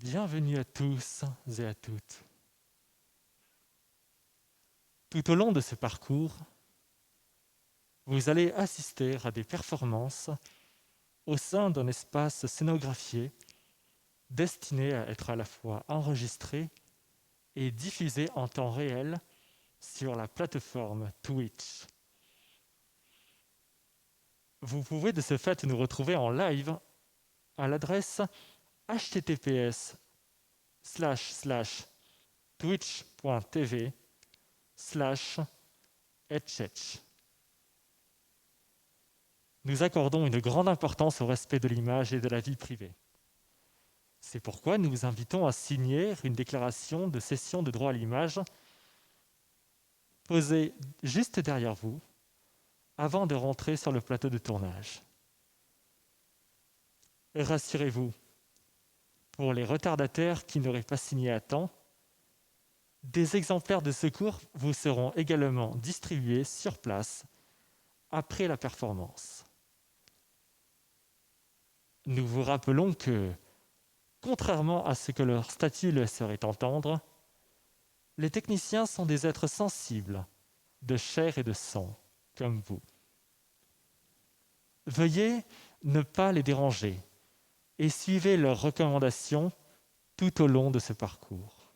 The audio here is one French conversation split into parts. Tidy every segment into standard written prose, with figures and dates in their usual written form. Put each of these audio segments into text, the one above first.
Bienvenue à tous et à toutes. Tout au long de ce parcours, vous allez assister à des performances au sein d'un espace scénographié destiné à être à la fois enregistré et diffusé en temps réel sur la plateforme Twitch. Vous pouvez de ce fait nous retrouver en live à l'adresse https://twitch.tv/etchech. Nous accordons une grande importance au respect de l'image et de la vie privée. C'est pourquoi nous vous invitons à signer une déclaration de cession de droit à l'image posée juste derrière vous avant de rentrer sur le plateau de tournage. Rassurez-vous, pour les retardataires qui n'auraient pas signé à temps, des exemplaires de secours vous seront également distribués sur place après la performance. Nous vous rappelons que, contrairement à ce que leur statut laisserait entendre, les techniciens sont des êtres sensibles, de chair et de sang, comme vous. Veuillez ne pas les déranger et suivez leurs recommandations tout au long de ce parcours.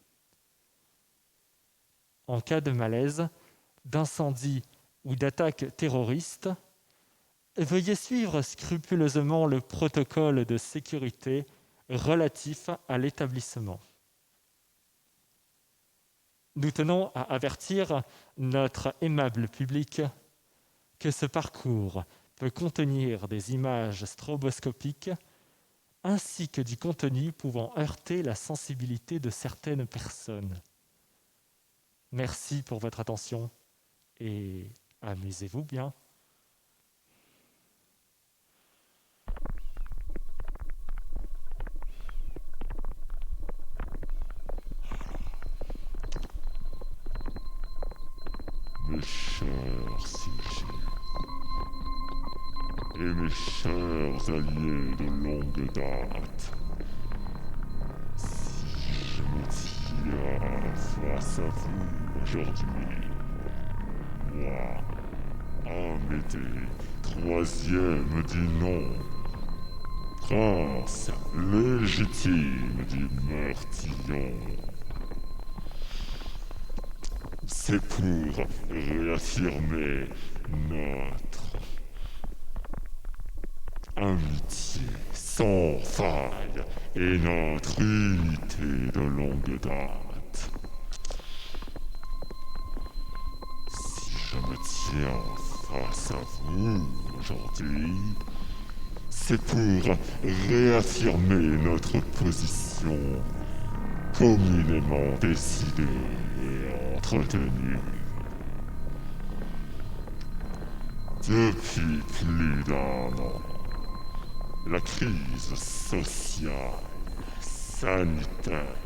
En cas de malaise, d'incendie ou d'attaque terroriste, veuillez suivre scrupuleusement le protocole de sécurité relatif à l'établissement. Nous tenons à avertir notre aimable public que ce parcours peut contenir des images stroboscopiques ainsi que du contenu pouvant heurter la sensibilité de certaines personnes. Merci pour votre attention et amusez-vous bien. Mes chers sujets et mes chers alliés de longue date, si je me tiens face à vous aujourd'hui, moi, Amédée, troisième du nom, prince légitime du Meurtillon, c'est pour réaffirmer notre amitié sans faille et notre unité de longue date. Si je me tiens face à vous aujourd'hui, c'est pour réaffirmer notre position communément décidée et entretenue. Depuis plus d'un an, la crise sociale, sanitaire,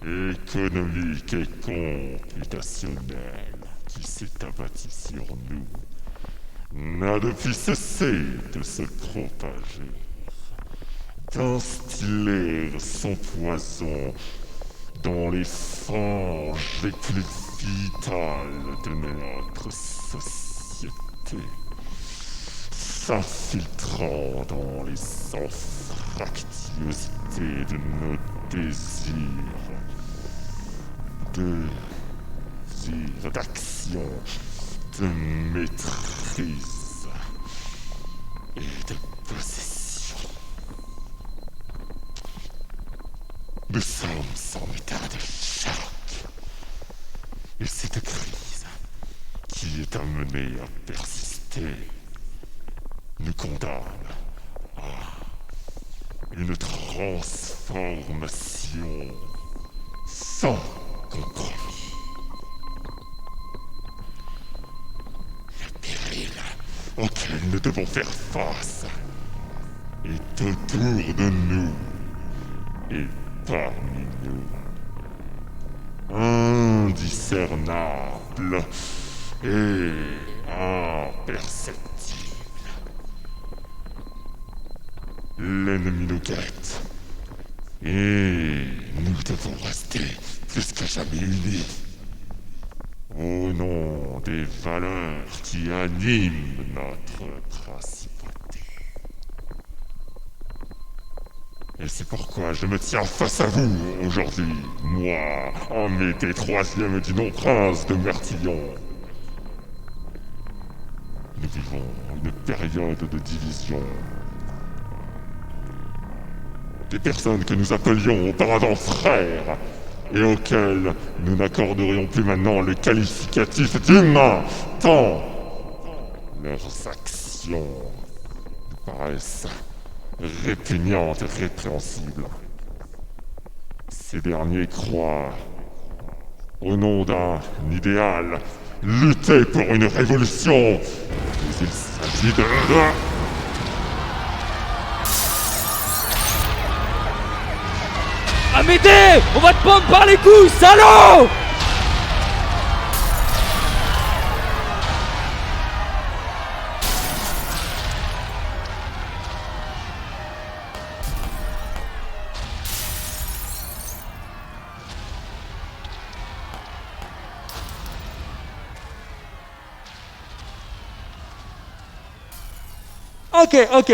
économique et computationnelle qui s'est abattue sur nous n'a depuis cessé de se propager, d'instiller son poison dans les fanges les plus vitales de notre société, s'infiltrant dans les anfractuosités de nos désirs, d'action, de maîtrise et de possession. Nous sommes en état de choc. Et cette crise, qui est amenée à persister, nous condamne à une transformation sans compromis. Le péril auquel nous devons faire face est autour de nous et parmi nous, indiscernable et imperceptible. L'ennemi nous guette Et nous devons rester plus que jamais unis. Au nom des valeurs qui animent notre principauté. Et c'est pourquoi je me tiens face à vous aujourd'hui, moi, Amédée troisième du nom prince de Mertillon. Nous vivons une période de division. Des personnes que nous appelions auparavant frères, et auxquels nous n'accorderions plus maintenant le qualificatif d'humain, tant leurs actions nous paraissent répugnantes et répréhensibles. Ces derniers croient, au nom d'un idéal, lutter pour une révolution, mais il s'agit de... Amédée, on va te prendre par les couilles, salaud!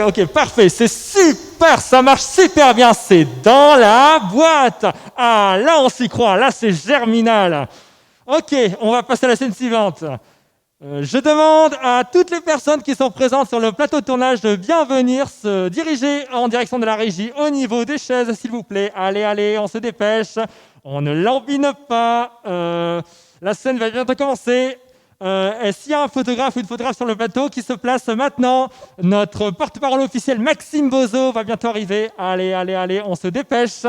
Ok, parfait, c'est super, ça marche super bien, c'est dans la boîte. Ah, là on s'y croit, là c'est germinal. Ok, on va passer à la scène suivante. Je demande à toutes les personnes qui sont présentes sur le plateau de tournage de bien venir se diriger en direction de la régie au niveau des chaises, s'il vous plaît. Allez, on se dépêche, on ne lambine pas. La scène va bientôt commencer. S'il y a un photographe ou une photographe sur le plateau qui se place maintenant, notre porte-parole officiel Maxime Bozo va bientôt arriver. Allez, on se dépêche.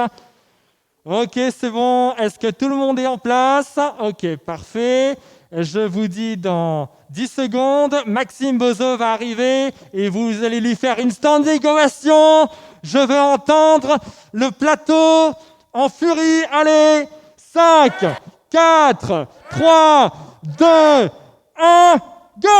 Ok, c'est bon. Est-ce que tout le monde est en place? Ok, parfait. Je vous dis dans 10 secondes, Maxime Bozo va arriver et vous allez lui faire une standing ovation. Je veux entendre le plateau en furie. Allez, 5, 4, 3, 2, 1, go!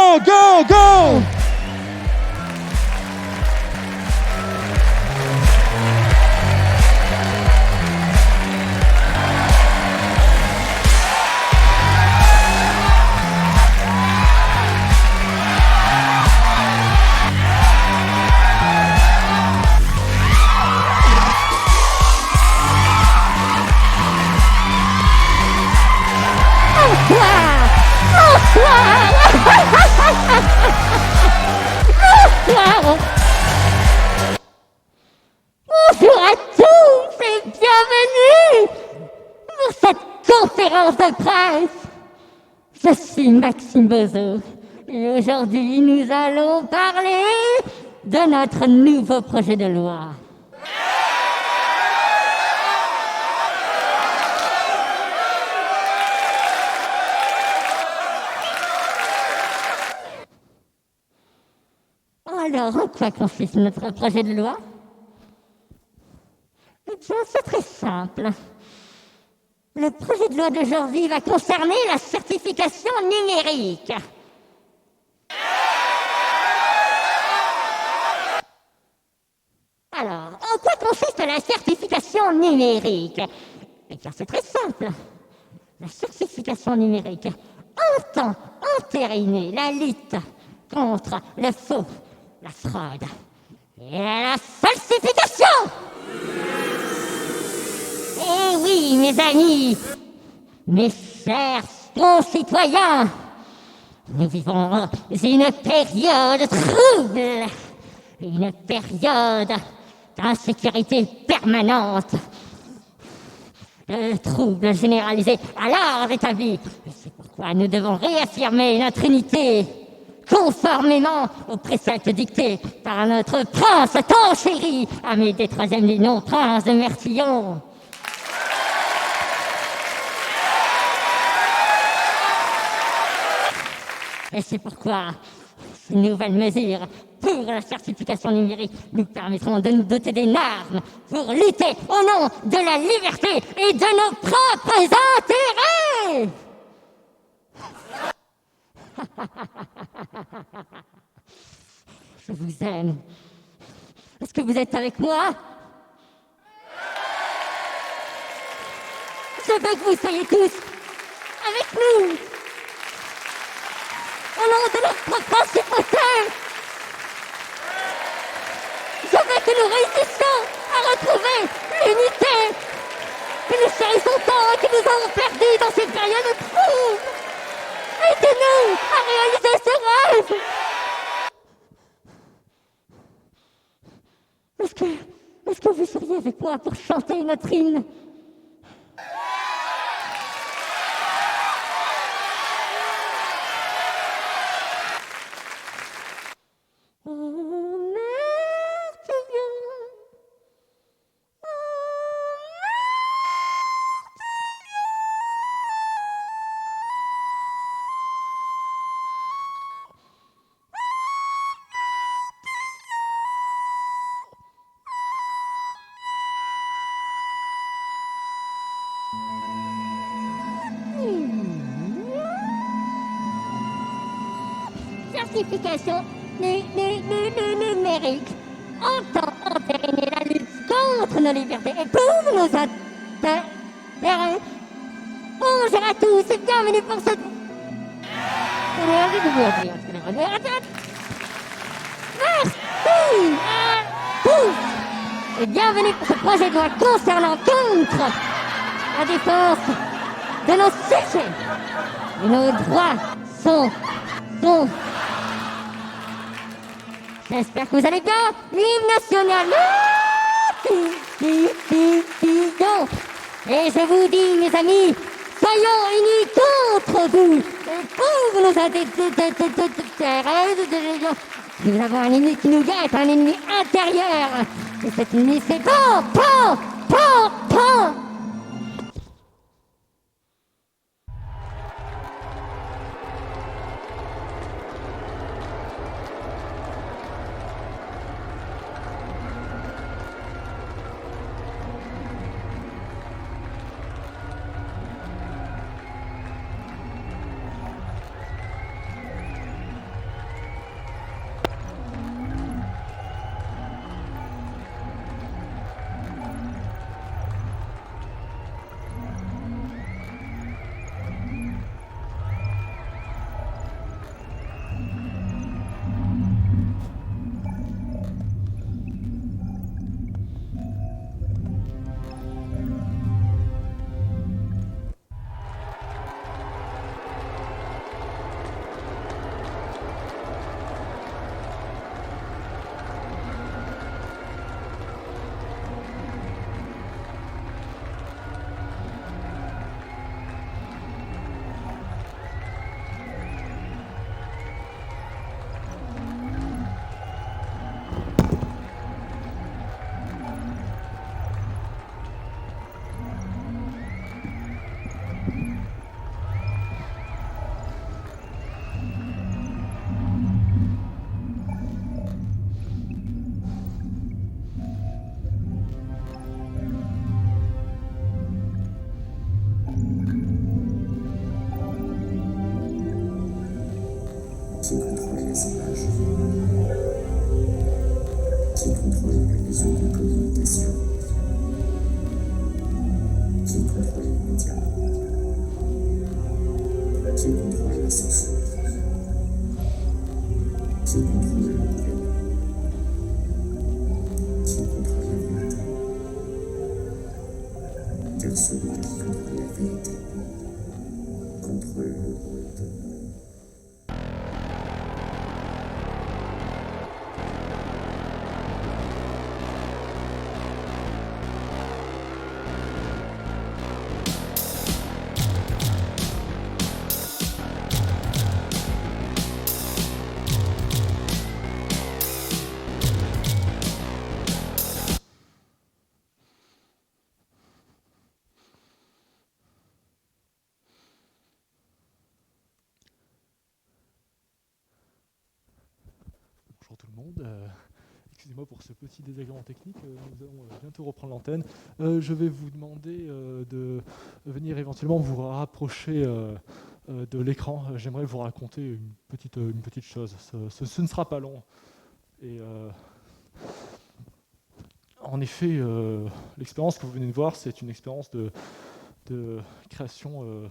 Bonjour à tous et bienvenue pour cette conférence de presse. Je suis Maxime Bozo et aujourd'hui nous allons parler de notre nouveau projet de loi. Alors, en quoi consiste notre projet de loi? Eh bien, c'est très simple. Le projet de loi d'aujourd'hui va concerner la certification numérique. Alors, en quoi consiste la certification numérique? Eh bien, c'est très simple. La certification numérique entend entériner la lutte contre le faux, la fraude et la falsification. Eh oui, mes amis, mes chers concitoyens, nous vivons une période trouble, une période d'insécurité permanente, de troubles généralisés à l'ordre établi. Et c'est pourquoi nous devons réaffirmer notre unité, conformément aux préceptes dictés par notre prince tant chéri, Amédée troisième du nom, prince de Mertillon. Et c'est pourquoi ces nouvelles mesures pour la certification numérique nous permettront de nous doter des normes pour lutter au nom de la liberté et de nos propres intérêts. Je vous aime. Est-ce que vous êtes avec moi? Je veux que vous soyez tous avec nous, au nom de notre principauté. Je veux que nous réussissions à retrouver l'unité que nous chérissons tant et que nous avons perdue dans cette période trouble. Aidez-nous à réaliser ce rêve. Est-ce que vous seriez avec moi pour chanter notre hymne? Certification numérique entend entériner la lutte contre nos libertés et pour nos intérêts. Bonjour à tous et bienvenue pour cette... Merci à tous et bienvenue pour ce projet de loi concernant contre la défense de nos sujets. Et nos droits sont... J'espère que vous allez bien. L'hymne national. Et je vous dis, mes amis, soyons unis contre vous. Et pour nos intérêts, nous avons un ennemi qui nous guette, un ennemi intérieur. Et cet ennemi, c'est Pan. Qui contrôle les images? Qui contrôle les réseaux de communication? Qui contrôle les médias? Qui contrôle la censure? Qui contrôle le nouvelle? Qui contrôle la vérité? Car celui qui contrôle la vérité contrôle le monde. Bonjour tout le monde, excusez-moi pour ce petit désagrément technique, nous allons bientôt reprendre l'antenne. Je vais vous demander de venir éventuellement vous rapprocher de l'écran. J'aimerais vous raconter une petite chose, ce ne sera pas long. Et en effet, l'expérience que vous venez de voir, c'est une expérience de de création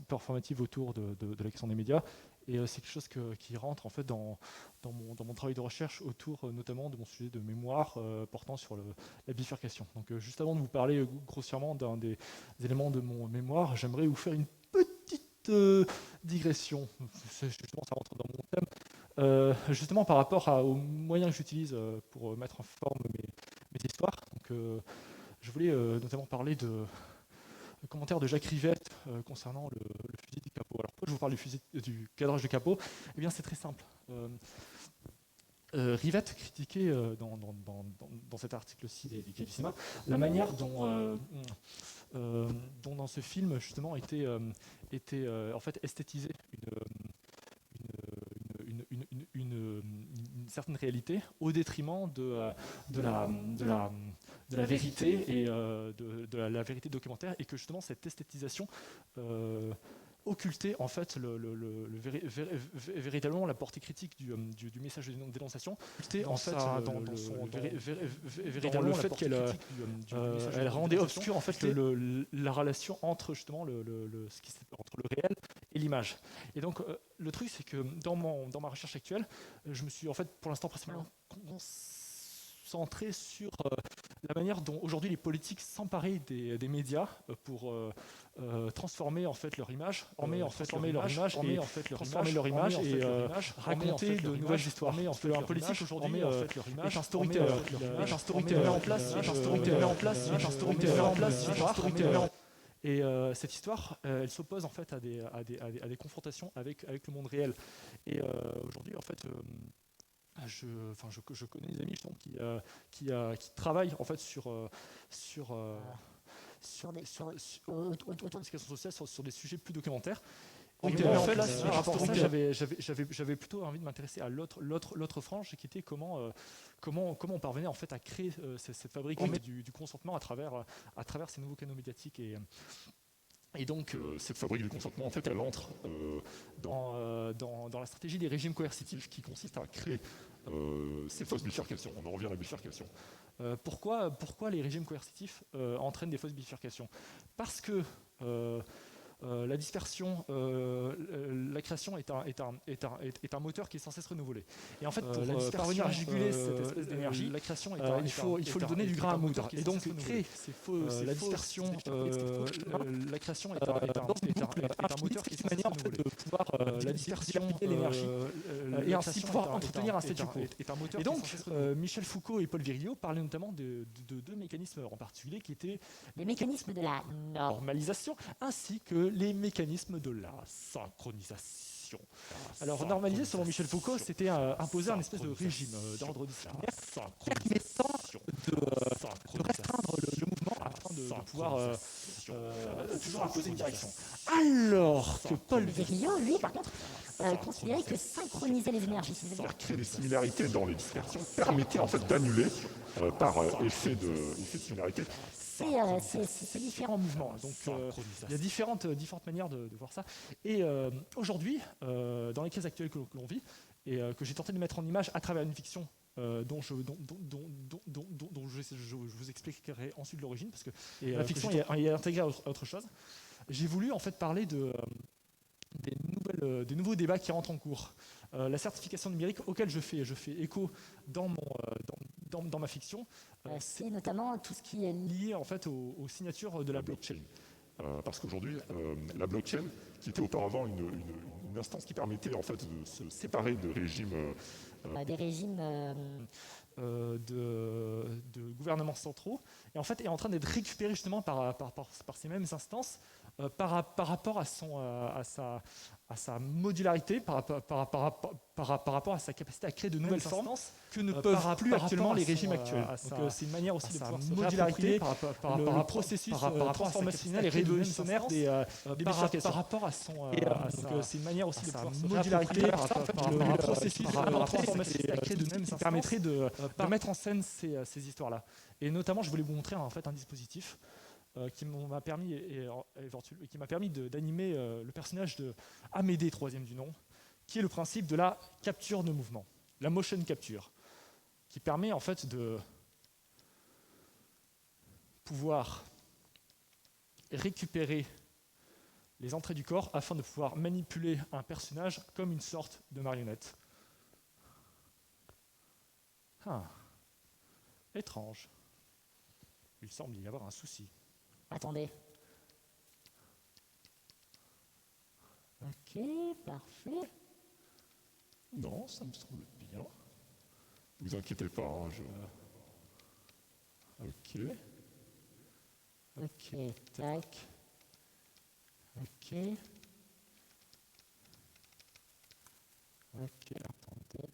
performative autour de la question des médias. Et c'est quelque chose qui rentre en fait dans mon travail de recherche autour notamment de mon sujet de mémoire portant sur la bifurcation. Donc juste avant de vous parler grossièrement d'un des éléments de mon mémoire, j'aimerais vous faire une petite digression. Justement, ça rentre dans mon thème. Justement par rapport aux moyens que j'utilise pour mettre en forme mes histoires. Donc, je voulais notamment parler de commentaire de Jacques Rivette concernant le fusil du capot. Alors pourquoi je vous parle du cadrage du capot? Eh bien c'est très simple. Rivette critiquait dans cet article-ci du Cavissima la manière dont dans ce film justement était en fait esthétisée une certaine réalité au détriment de la vérité et de la vérité documentaire, et que justement cette esthétisation occultait en fait véritablement la portée critique du message de dénonciation. Occultait en fait véritablement le fait qu'elle rendait obscur en fait la relation entre justement entre le réel et l'image. Et donc le truc c'est que dans ma recherche actuelle, je me suis en fait pour l'instant principalement concentré sur la manière dont aujourd'hui les politiques s'emparaient des médias pour transformer en fait leur image, transformer leur image et raconter de nouvelles histoires. Un politique aujourd'hui est un storyteller, met en place et cette histoire, elle s'oppose en fait à des confrontations avec le monde réel. Et aujourd'hui, en fait, je connais des amis qui travaillent en fait sur des questions sociales, sur des sujets plus documentaires. En fait, par rapport à ça, j'avais plutôt envie de m'intéresser à l'autre frange, qui était comment on parvenait en fait à créer cette fabrique du consentement à travers ces nouveaux canaux médiatiques. Et donc, cette fabrique du consentement, en fait, elle entre dans la stratégie des régimes coercitifs qui consiste à créer ces fausses bifurcations. On en revient à la bifurcation. Pourquoi les régimes coercitifs entraînent des fausses bifurcations? Parce que la dispersion, la création est un moteur qui est sans cesse renouvelé. Et en fait, pour parvenir à juguler cette espèce d'énergie, la création il faut lui donner du grain à moudre. Et donc, créer la dispersion, la création est un moteur qui est sans cesse renouvelé. De pouvoir la dispersion, l'énergie, et ainsi pouvoir entretenir un statu quo. Et donc, Michel Foucault et Paul Virilio parlaient notamment de deux mécanismes en particulier qui étaient les mécanismes de la normalisation ainsi que les mécanismes de la synchronisation. Alors, normaliser, selon Michel Foucault, c'était imposer un espèce de régime d'ordre disciplinaire permettant de restreindre le mouvement afin de pouvoir toujours imposer une direction. Alors que Paul Virilio, lui, par contre, considérait que synchroniser les énergies, créer des similarités dans les dispersions permettait en fait d'annuler par effet de similarité ces différents mouvements. Donc il y a différentes manières de voir ça. Et aujourd'hui, dans les crises actuelles que l'on vit, et que j'ai tenté de mettre en image à travers une fiction dont je vous expliquerai ensuite l'origine, parce que la fiction est intégrée à autre chose. J'ai voulu en fait parler des nouveaux débats qui rentrent en cours. La certification numérique auquel je fais écho dans ma fiction, c'est notamment tout ce qui est lié en fait aux signatures de la blockchain. Parce qu'aujourd'hui, la blockchain, qui était auparavant une instance qui permettait en fait de se séparer de régimes, des régimes de gouvernements centraux, et en fait est en train d'être récupéré justement par ces mêmes instances par rapport à sa modularité, par rapport à sa capacité à créer de nouvelles formes que ne peuvent plus actuellement les régimes actuels. Donc c'est une manière aussi de pouvoir se modularité par le processus transformationnel et révolutionnaire des bifurcations. Par rapport à c'est une manière aussi de pouvoir se modularité par le processus transformationnel qui permettrait de mettre en scène ces histoires-là. Et notamment, je voulais vous montrer en fait un dispositif qui m'a permis d'animer le personnage de Amédée, troisième du nom, qui est le principe de la capture de mouvement, la motion capture, qui permet en fait de pouvoir récupérer les entrées du corps afin de pouvoir manipuler un personnage comme une sorte de marionnette. Ah, étrange. Il semble y avoir un souci. Attendez. Ok, parfait. Non, ça me semble bien. Vous inquiétez pas, hein, Ok. Ok, tac. Ok. Ok, attendez.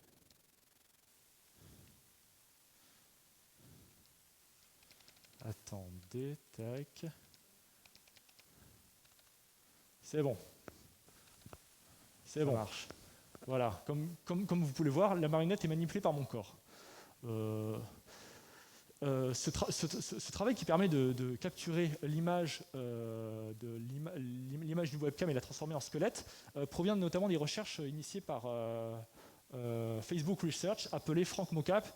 Attendez, tac. C'est bon. C'est bon. Ça marche. Voilà, comme vous pouvez le voir, la marionnette est manipulée par mon corps. Ce travail qui permet de capturer l'image l'image du webcam et la transformer en squelette provient notamment des recherches initiées par Facebook Research appelé Frank Mocap.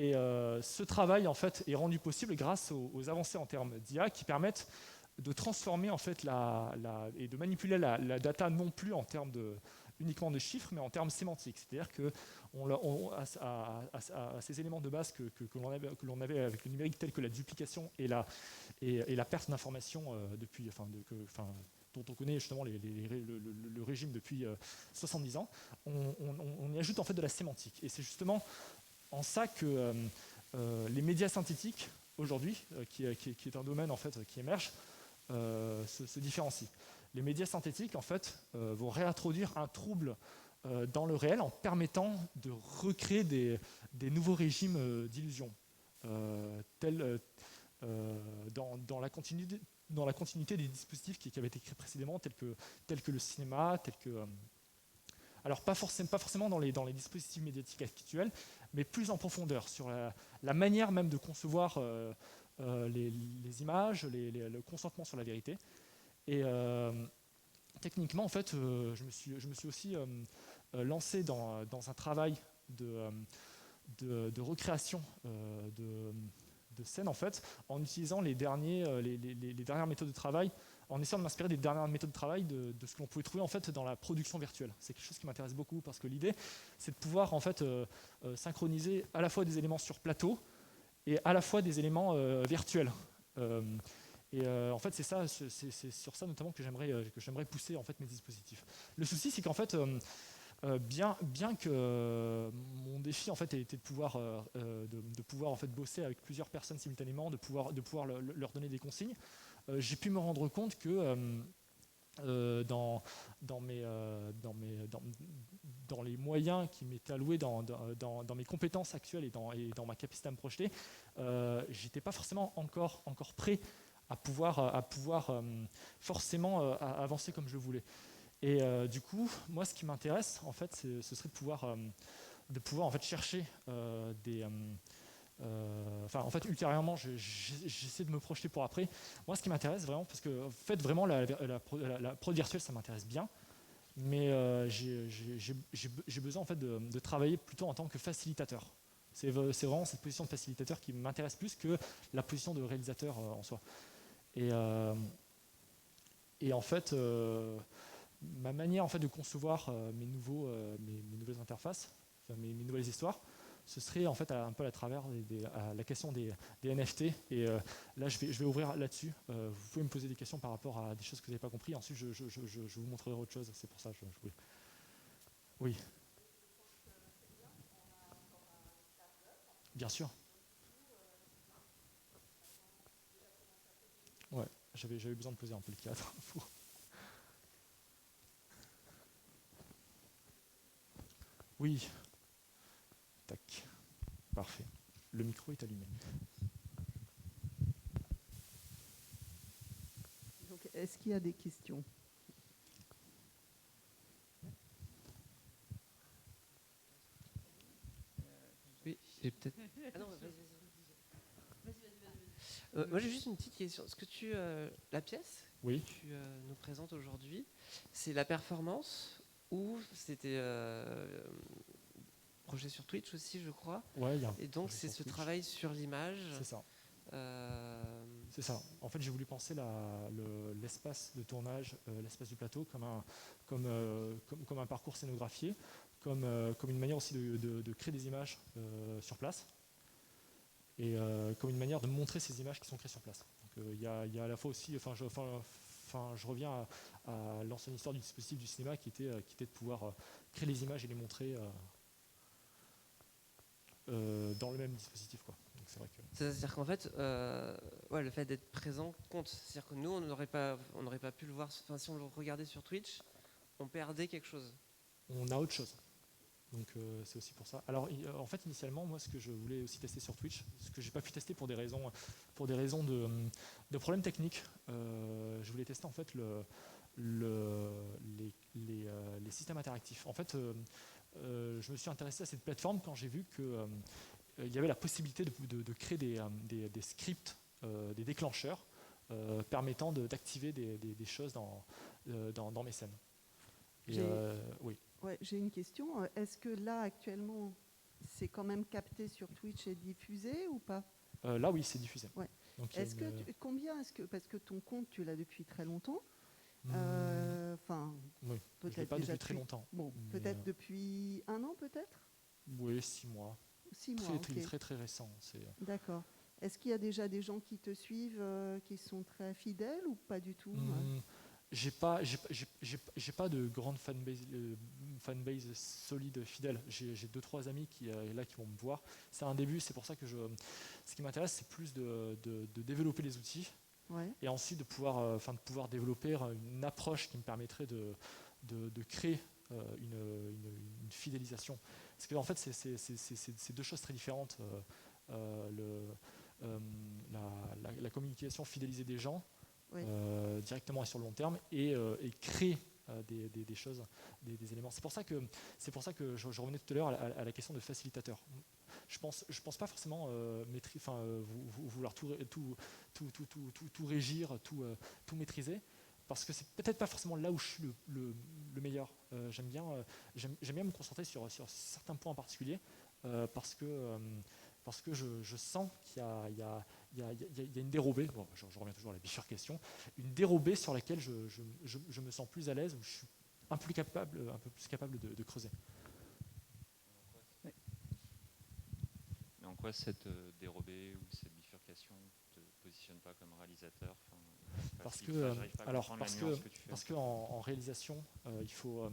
Et ce travail en fait est rendu possible grâce aux avancées en termes d'IA qui permettent de transformer en fait et de manipuler la data non plus en termes uniquement de chiffres, mais en termes sémantiques. C'est-à-dire que à ces éléments de base que l'on avait avec le numérique, tels que la duplication et la perte d'informations dont on connaît justement le régime depuis 70 ans, on y ajoute en fait de la sémantique. Et c'est justement en ça que les médias synthétiques aujourd'hui, qui est un domaine en fait qui émerge, se différencient. Les médias synthétiques en fait vont réintroduire un trouble dans le réel en permettant de recréer des nouveaux régimes d'illusion, dans la continuité des dispositifs qui avaient été créés précédemment, tels que le cinéma, alors pas forcément dans les dispositifs médiatiques actuels, mais plus en profondeur, sur la manière même de concevoir les images, le consentement sur la vérité. Et techniquement, en fait, je me suis aussi lancé dans un travail de recréation de scènes, en fait, en utilisant les dernières méthodes de travail, en essayant de m'inspirer des dernières méthodes de travail de ce que l'on pouvait trouver en fait dans la production virtuelle. C'est quelque chose qui m'intéresse beaucoup parce que l'idée, c'est de pouvoir en fait synchroniser à la fois des éléments sur plateau et à la fois des éléments virtuels. En fait, c'est sur ça notamment que j'aimerais pousser en fait mes dispositifs. Le souci, c'est qu'en fait, bien que mon défi en fait ait été de pouvoir en fait bosser avec plusieurs personnes simultanément, de pouvoir leur donner des consignes, j'ai pu me rendre compte que dans les moyens qui m'étaient alloués, dans mes compétences actuelles et dans ma capacité à me projeter, j'étais pas forcément encore prêt à pouvoir forcément avancer comme je le voulais. Et du coup, moi, ce qui m'intéresse, en fait, ce serait de pouvoir en fait chercher en fait, ultérieurement, j'essaie de me projeter pour après. Moi, ce qui m'intéresse vraiment, parce que en fait, vraiment, la prod virtuelle, ça m'intéresse bien, mais j'ai besoin en fait de travailler plutôt en tant que facilitateur. C'est vraiment cette position de facilitateur qui m'intéresse plus que la position de réalisateur en soi. Et en fait, ma manière en fait de concevoir mes nouvelles interfaces, mes nouvelles histoires, ce serait en fait un peu à travers la question des NFT. Et là, je vais ouvrir là-dessus. Vous pouvez me poser des questions par rapport à des choses que vous n'avez pas compris. Ensuite, je vous montrerai autre chose. C'est pour ça que je voulais. Oui. Bien sûr. Ouais, j'avais besoin de poser un peu le cadre pour. Oui. Tac. Parfait. Le micro est allumé. Donc, est-ce qu'il y a des questions ? Oui, j'ai peut-être. Ah non, vas-y. Moi, j'ai juste une petite question. Est-ce que la pièce Oui. que tu nous présentes aujourd'hui, c'est la performance ou c'était projet sur Twitch aussi, je crois. Ouais, il y a. Et donc, c'est ce travail sur l'image. C'est ça. c'est ça. En fait, j'ai voulu penser l'espace de tournage, l'espace du plateau, comme un parcours scénographié, comme une manière aussi de créer des images sur place, et comme une manière de montrer ces images qui sont créées sur place. Donc il y a à la fois aussi, je reviens à l'ancienne histoire du dispositif du cinéma qui était de pouvoir créer les images et les montrer dans le même dispositif, quoi. Donc c'est vrai que... C'est-à-dire qu'en fait, le fait d'être présent compte. C'est-à-dire que nous, on n'aurait pas pu le voir. Enfin, si on le regardait sur Twitch, on perdait quelque chose. On a autre chose. Donc c'est aussi pour ça. Alors en fait, initialement, moi, ce que je voulais aussi tester sur Twitch, ce que j'ai pas pu tester pour des raisons de problèmes techniques, je voulais tester en fait les systèmes interactifs. En fait, je me suis intéressé à cette plateforme quand j'ai vu que il y avait la possibilité de créer des scripts, des déclencheurs permettant d'activer des choses dans mes scènes. Et, oui. Ouais, j'ai une question. Est-ce que là, actuellement, c'est quand même capté sur Twitch et diffusé ou pas? Là, oui, c'est diffusé. Ouais. Donc, parce que ton compte, tu l'as depuis très longtemps. Oui, je l'ai Peut-être pas déjà depuis très longtemps. Bon, Mais, peut-être depuis 1 an, peut-être. Oui, 6 mois. 6 mois. Très, très récent. D'accord. Est-ce qu'il y a déjà des gens qui te suivent, qui sont très fidèles ou pas du tout? J'ai pas de grande fanbase solide, fidèle. J'ai 2-3 amis qui vont me voir. C'est un début, c'est pour ça que ce qui m'intéresse, c'est plus de développer les outils, Ouais. et ensuite de pouvoir développer une approche qui me permettrait de créer une fidélisation. Parce que en fait, c'est deux choses très différentes. La communication, fidéliser des gens, Oui. directement et sur le long terme, et créer des choses, des éléments. C'est pour ça que je revenais tout à l'heure à la question de facilitateur. Je pense pas forcément vouloir tout régir, tout maîtriser, parce que c'est peut-être pas forcément là où je suis le meilleur. J'aime bien me concentrer sur certains points en particulier, parce que je sens qu'il y a une dérobée, bon, je reviens toujours à la bifurcation, une dérobée sur laquelle je me sens plus à l'aise, où je suis un peu plus capable de creuser. Mais en quoi cette dérobée ou cette bifurcation ne te positionne pas comme réalisateur? Parce que en réalisation, il faut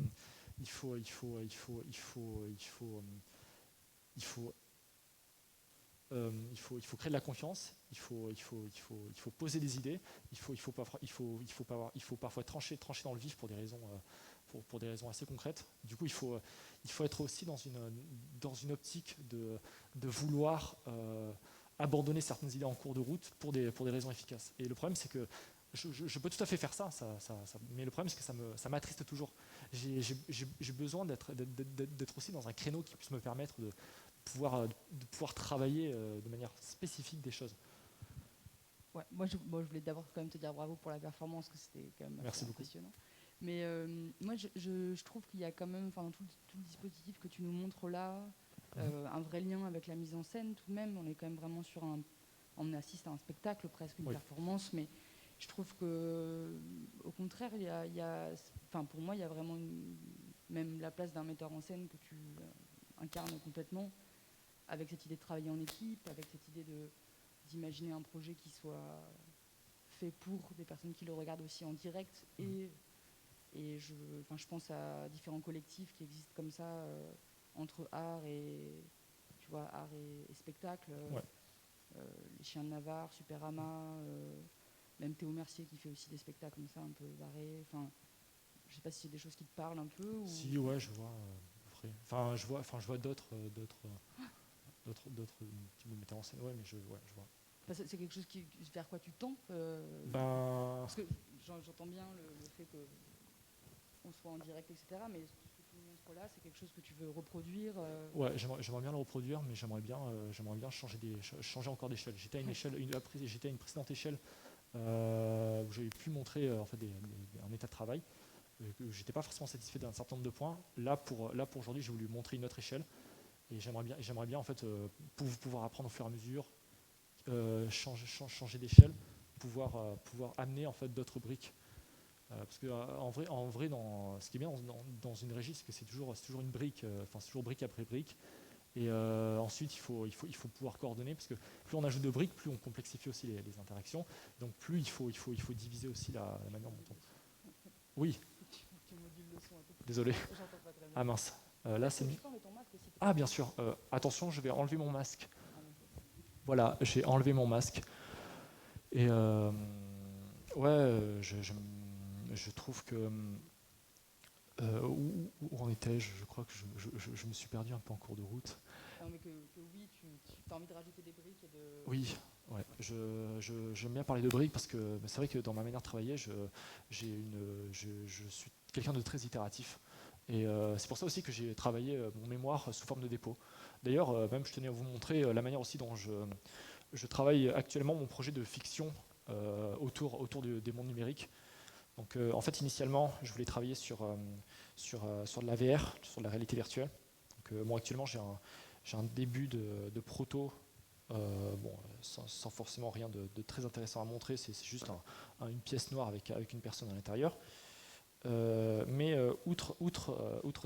créer de la confiance, il faut poser des idées, il faut parfois trancher dans le vif pour des raisons assez concrètes. Du coup, il faut être aussi dans une optique de vouloir abandonner certaines idées en cours de route pour des raisons efficaces. Et le problème, c'est que je peux tout à fait faire ça, mais le problème, c'est que ça m'attriste toujours. J'ai besoin d'être aussi dans un créneau qui puisse me permettre de pouvoir travailler de manière spécifique des choses. Ouais, moi, je voulais d'abord quand même te dire bravo pour la performance, que c'était quand même assez impressionnant. Mais moi, je trouve qu'il y a quand même, tout le dispositif que tu nous montres là, un vrai lien avec la mise en scène tout de même. On est quand même vraiment on assiste à un spectacle, presque une performance, mais je trouve que, au contraire, pour moi, il y a vraiment même la place d'un metteur en scène que tu incarnes complètement, avec cette idée de travailler en équipe, avec cette idée d'imaginer un projet qui soit fait pour des personnes qui le regardent aussi en direct. Et je pense à différents collectifs qui existent comme ça, entre art et spectacle. Les Chiens de Navarre, Superama, même Théo Mercier qui fait aussi des spectacles comme ça, un peu barrés. Je sais pas si c'est des choses qui te parlent un peu. Ou... Si, ouais, je vois. Je vois d'autres types de metteurs en scène. Ouais, mais je vois. C'est quelque chose vers quoi tu tends Parce que j'entends bien le fait qu'on soit en direct, etc. Mais ce que tu montres là, c'est quelque chose que tu veux reproduire Ouais, j'aimerais bien le reproduire, mais j'aimerais bien changer encore d'échelle. J'étais à une précédente échelle où j'avais pu montrer un état de travail. J'étais pas forcément satisfait d'un certain nombre de points. Là pour aujourd'hui, j'ai voulu montrer une autre échelle, et j'aimerais bien en fait pouvoir apprendre au fur et à mesure, changer d'échelle pouvoir amener en fait d'autres briques. Parce que en vrai ce qui est bien dans une régie, c'est que c'est toujours une brique, c'est toujours brique après brique. Et ensuite, il faut pouvoir coordonner, parce que plus on ajoute de briques, plus on complexifie aussi les interactions. Donc plus il faut diviser aussi la manière dont on... Oui. Désolé. Ah mince. Là, c'est mis. Ah bien sûr. Attention, je vais enlever mon masque. Voilà, j'ai enlevé mon masque. Et je trouve que... où on était, je crois que je me suis perdu un peu en cours de route. Non, mais oui, tu as envie de rajouter des briques et de... Oui, ouais. J'aime bien parler de briques parce que c'est vrai que dans ma manière de travailler, je suis quelqu'un de très itératif. Et c'est pour ça aussi que j'ai travaillé mon mémoire sous forme de dépôt. D'ailleurs, même je tenais à vous montrer la manière aussi dont je travaille actuellement mon projet de fiction autour des mondes numériques. Donc en fait, initialement, je voulais travailler sur de la VR, sur de la réalité virtuelle. Donc moi actuellement, j'ai un début de proto, sans forcément rien de très intéressant à montrer, c'est juste une pièce noire avec une personne à l'intérieur. Mais outre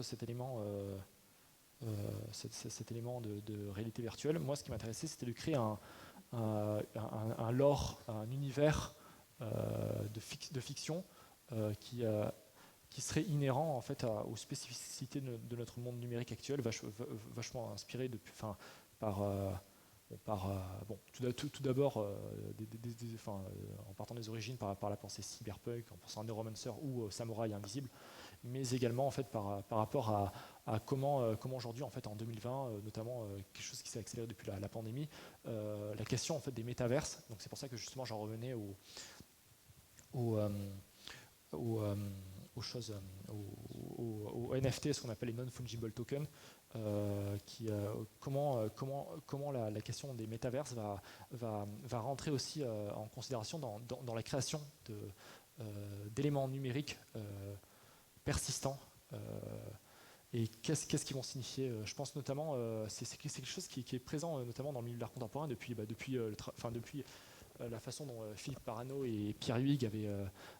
cet élément, cet élément de réalité virtuelle, moi ce qui m'intéressait, c'était de créer un lore, un univers de fiction qui serait inhérent en fait aux spécificités de notre monde numérique actuel, vachement inspiré tout d'abord en partant des origines par la pensée cyberpunk, en pensant à Neuromancer ou Samouraï Invisible, mais également en fait par rapport à comment aujourd'hui en fait en 2020, notamment quelque chose qui s'est accéléré depuis la pandémie, la question en fait des métaverses. Donc c'est pour ça que justement j'en revenais aux choses, aux NFT, ce qu'on appelle les non-fungible tokens, comment la question des métaverses va rentrer aussi en considération dans la création d'éléments numériques persistants. Et qu'est-ce qu'ils vont signifier? Je pense notamment, c'est quelque chose qui est présent notamment dans le milieu de l'art contemporain depuis la façon dont Philippe Parano et Pierre Huyghe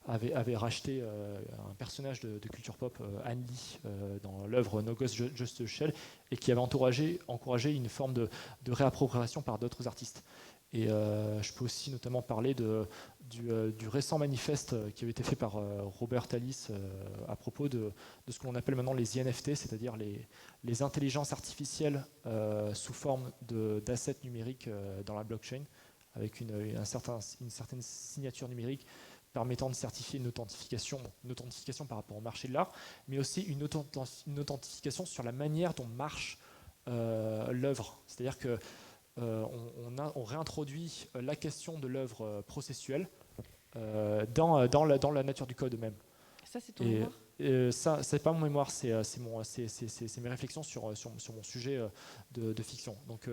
avaient racheté un personnage de culture pop, Anne Lee, dans l'œuvre No Ghost Just a Shell, et qui avait encouragé une forme de réappropriation par d'autres artistes. Et je peux aussi notamment parler du récent manifeste qui avait été fait par Robert Tallis à propos de ce que l'on appelle maintenant les INFT, c'est-à-dire les intelligences artificielles sous forme d'assets numériques dans la blockchain, avec une certaine signature numérique permettant de certifier une authentification par rapport au marché de l'art, mais aussi une authentification sur la manière dont marche l'œuvre. C'est-à-dire que on réintroduit la question de l'œuvre processuelle dans la nature du code même. Ça, c'est ton mémoire ? Ça, c'est pas mon mémoire, c'est mes réflexions sur mon sujet de fiction. Donc,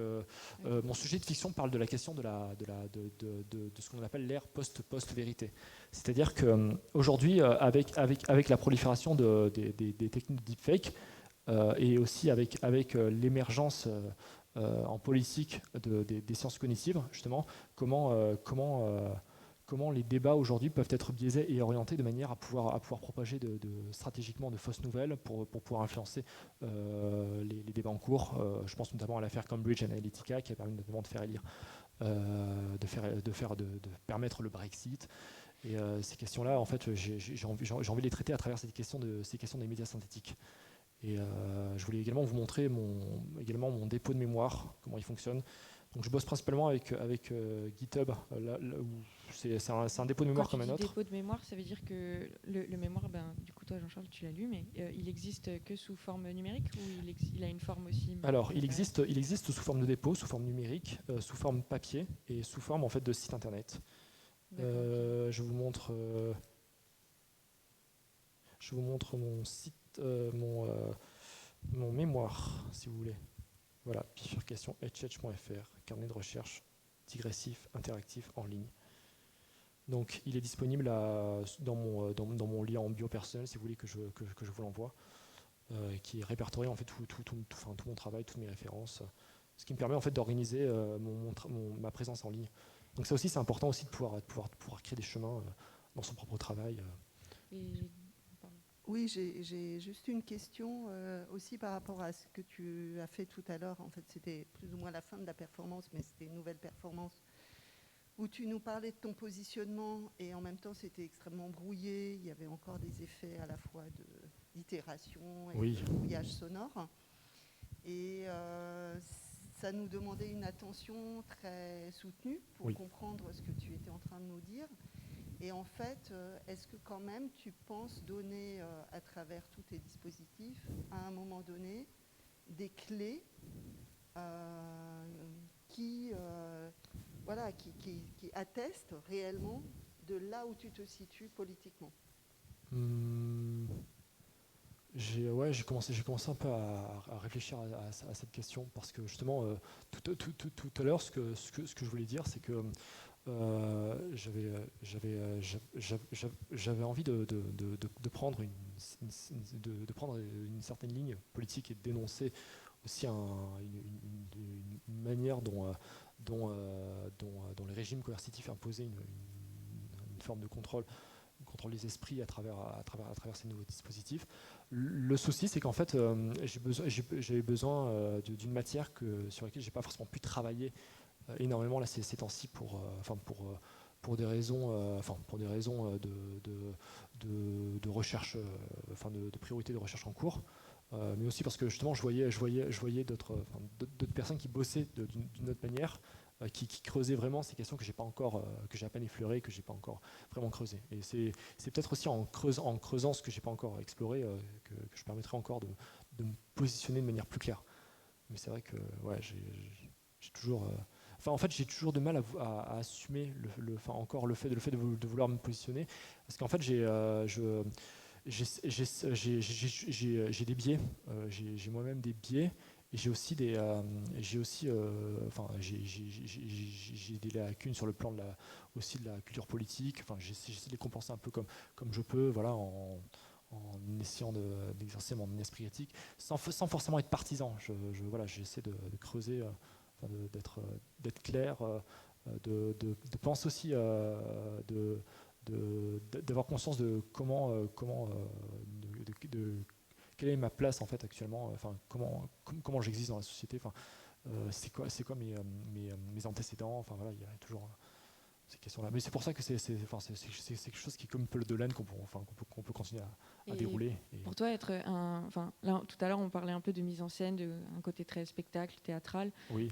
mon sujet de fiction parle de la question de ce qu'on appelle l'ère post-vérité. C'est-à-dire qu'aujourd'hui, avec la prolifération des techniques de deepfake et aussi avec l'émergence en politique des sciences cognitives, justement, comment les débats aujourd'hui peuvent être biaisés et orientés de manière à pouvoir propager stratégiquement de fausses nouvelles pour pouvoir influencer les débats en cours. Je pense notamment à l'affaire Cambridge Analytica qui a permis notamment de faire élire, de permettre le Brexit. Et ces questions-là, en fait, j'ai envie de les traiter à travers ces questions des médias synthétiques. Et je voulais également vous montrer mon dépôt de mémoire, comment il fonctionne. Donc je bosse principalement avec GitHub, c'est un dépôt de mémoire comme un autre. Dépôt de mémoire, ça veut dire que le mémoire, du coup toi Jean-Charles tu l'as lu, mais il existe que sous forme numérique ou il a une forme aussi? Alors il existe sous forme de dépôt, sous forme numérique, sous forme papier et sous forme en fait de site internet. Je vous montre mon site, mon mémoire si vous voulez. Voilà, bifurcation.hh.fr, carnet de recherche digressif, interactif, en ligne. Donc il est disponible dans mon lien en bio personnel, si vous voulez que je vous l'envoie, qui répertorie en fait tout mon travail, toutes mes références, ce qui me permet en fait d'organiser ma présence en ligne. Donc ça aussi, c'est important aussi de pouvoir créer des chemins dans son propre travail. Oui, j'ai juste une question aussi par rapport à ce que tu as fait tout à l'heure. En fait, c'était plus ou moins la fin de la performance, mais c'était une nouvelle performance où tu nous parlais de ton positionnement et en même temps, c'était extrêmement brouillé. Il y avait encore des effets à la fois d'itération et de brouillage sonore. Et ça nous demandait une attention très soutenue pour comprendre ce que tu étais en train de nous dire. Et en fait, est-ce que quand même tu penses donner à travers tous tes dispositifs, à un moment donné, des clés qui attestent réellement de là où tu te situes politiquement? J'ai commencé un peu à réfléchir à cette question parce que justement, tout à l'heure, ce que je voulais dire, c'est que j'avais envie de prendre une certaine ligne politique et de dénoncer aussi une manière dont les régimes coercitifs imposaient une forme de contrôle des esprits à travers ces nouveaux dispositifs. Le souci, c'est qu'en fait, j'avais besoin d'une matière sur laquelle j'ai pas forcément pu travailler énormément là ces temps-ci pour des raisons de recherche, de priorité de recherche en cours, mais aussi parce que justement je voyais d'autres personnes qui bossaient d'une autre manière, qui creusaient vraiment ces questions que j'ai à peine effleurées, que j'ai pas encore vraiment creusées. Et c'est peut-être aussi en creusant ce que j'ai pas encore exploré que je permettrai encore de me positionner de manière plus claire. Mais c'est vrai que j'ai toujours j'ai toujours de mal à assumer le fait de vouloir me positionner, parce qu'en fait j'ai des biais, j'ai moi-même des biais, et j'ai des lacunes sur le plan de la culture politique. J'essaie de les compenser un peu comme je peux, voilà, en essayant d'exercer mon esprit critique, sans forcément être partisan. J'essaie de creuser, d'être clair, de penser aussi, d'avoir conscience de quelle est ma place en fait actuellement, comment j'existe dans la société, c'est quoi mes antécédents, il y a toujours ces questions-là. Mais c'est pour ça que c'est quelque chose qui est comme un peu de laine qu'on peut continuer à dérouler. Pour toi, là, tout à l'heure, on parlait un peu de mise en scène, d'un côté très spectacle, théâtral. Oui.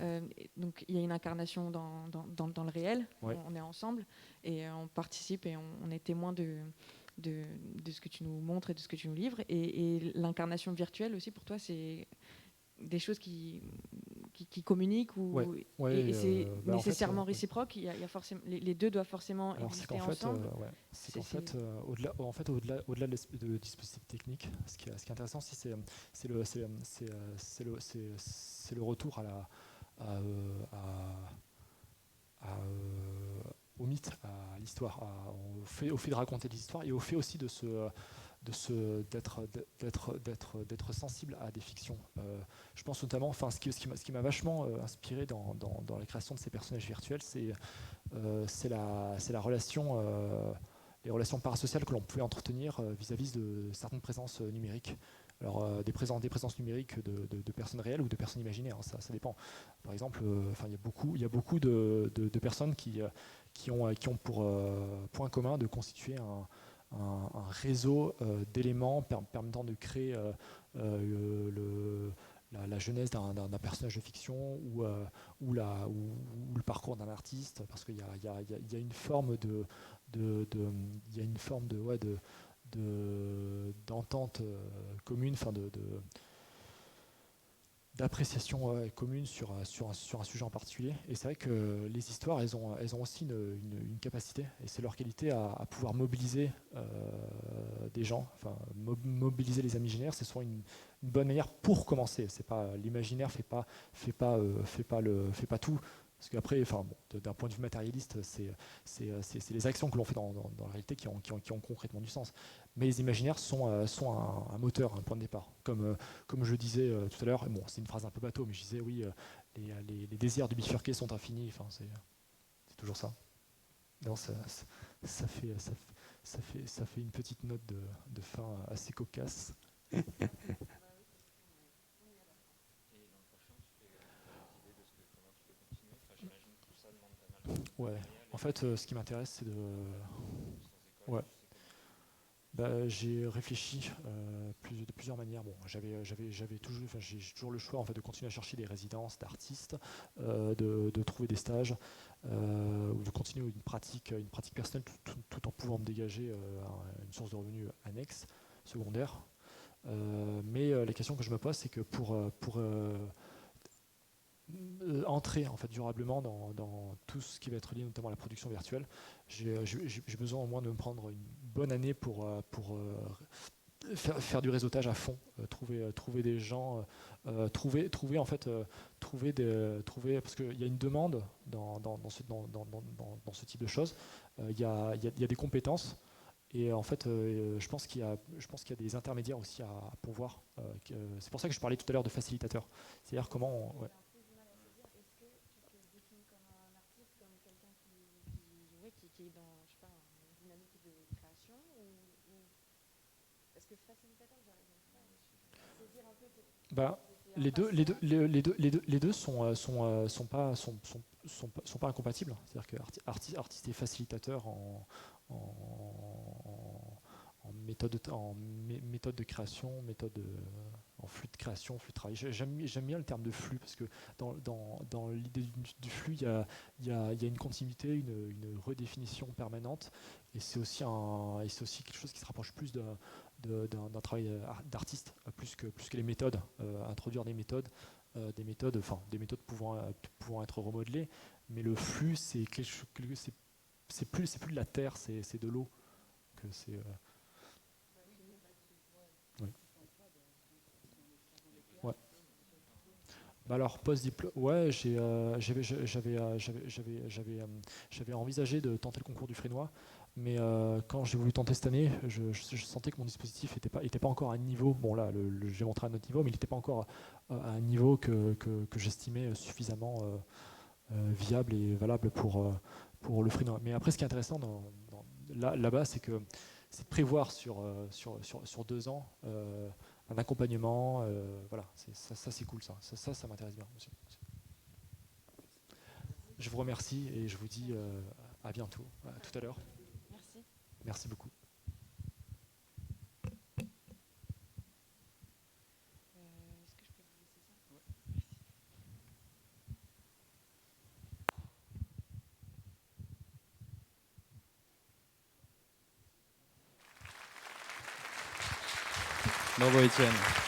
Donc, il y a une incarnation dans le réel. Ouais. On est ensemble et on participe et on est témoin de ce que tu nous montres et de ce que tu nous livres. Et l'incarnation virtuelle aussi, pour toi, c'est des choses qui communiquent et c'est nécessairement réciproque. Il y a forcément, les deux doivent forcément exister ensemble. Au-delà de dispositifs techniques, ce qui est intéressant aussi, c'est le retour au mythe, à l'histoire, au fait de raconter des histoires et au fait aussi d'être sensible à des fictions. Je pense notamment, ce qui m'a vachement inspiré dans la création de ces personnages virtuels, c'est la relation, les relations parasociales que l'on pouvait entretenir vis-à-vis de certaines présences numériques. Alors des présences numériques de personnes réelles ou de personnes imaginaires, ça dépend. Par exemple, il y a beaucoup de personnes qui ont pour point commun de constituer un réseau d'éléments permettant de créer la genèse d'un personnage de fiction ou le parcours d'un artiste, parce qu'il y a une forme d'entente commune, d'appréciation commune sur un sujet en particulier. Et c'est vrai que les histoires, elles ont aussi une capacité, et c'est leur qualité à pouvoir mobiliser des gens, mobiliser les imaginaires. C'est souvent une bonne manière pour commencer. C'est pas l'imaginaire fait pas tout. Parce qu'après, d'un point de vue matérialiste, c'est les actions que l'on fait dans la réalité qui ont concrètement du sens. Mais les imaginaires sont un moteur, un point de départ. Comme je disais tout à l'heure, c'est une phrase un peu bateau, mais je disais oui, les désirs de bifurquer sont infinis. C'est C'est toujours ça. Non, ça fait une petite note de fin assez cocasse. Ouais, en fait, ce qui m'intéresse, c'est de... Ouais. J'ai réfléchi de plusieurs manières. Bon, j'ai toujours le choix en fait, de continuer à chercher des résidences d'artistes, de trouver des stages, ou de continuer une pratique personnelle tout en pouvant me dégager une source de revenus annexe, secondaire. Mais la question que je me pose, c'est que pour entrer en fait, durablement dans tout ce qui va être lié notamment à la production virtuelle, j'ai besoin au moins de me prendre une bonne année pour faire du réseautage à fond, trouver des gens, trouver parce qu'il y a une demande dans ce type de choses. Il y a des compétences. Et en fait, je pense qu'il y a des intermédiaires aussi à pourvoir. C'est pour ça que je parlais tout à l'heure de facilitateur. C'est-à-dire comment... Ouais. Qui est dans, je sais pas, une dynamique de création ou... Parce que facilitateur, j'arrive pas à saisir un peu... Les deux sont pas incompatibles. C'est-à-dire que artiste et facilitateur en méthode de création, en flux de création, flux de travail. J'aime bien le terme de flux parce que dans l'idée du flux, il y a une continuité, une redéfinition permanente, et c'est aussi quelque chose qui se rapproche plus d'un travail d'artiste, plus que les méthodes, introduire des méthodes pouvant être remodelées, mais le flux c'est plus de la terre, c'est de l'eau que c'est. Oui. Ouais. Alors post-diplôme, ouais, j'avais envisagé de tenter le concours du Frénois, mais quand j'ai voulu tenter cette année, je sentais que mon dispositif était pas encore à un niveau. Bon là, j'ai montré à un autre niveau, mais il n'était pas encore à un niveau que j'estimais suffisamment viable et valable pour le Frénois. Mais après, ce qui est intéressant là-bas, c'est de prévoir sur 2 ans un accompagnement. Voilà, ça c'est cool, ça m'intéresse bien aussi. Je vous remercie et je vous dis à bientôt, à tout à l'heure. Merci. Merci beaucoup. Est-ce que je peux vous laisser ça? Ouais. Merci. Bravo Étienne.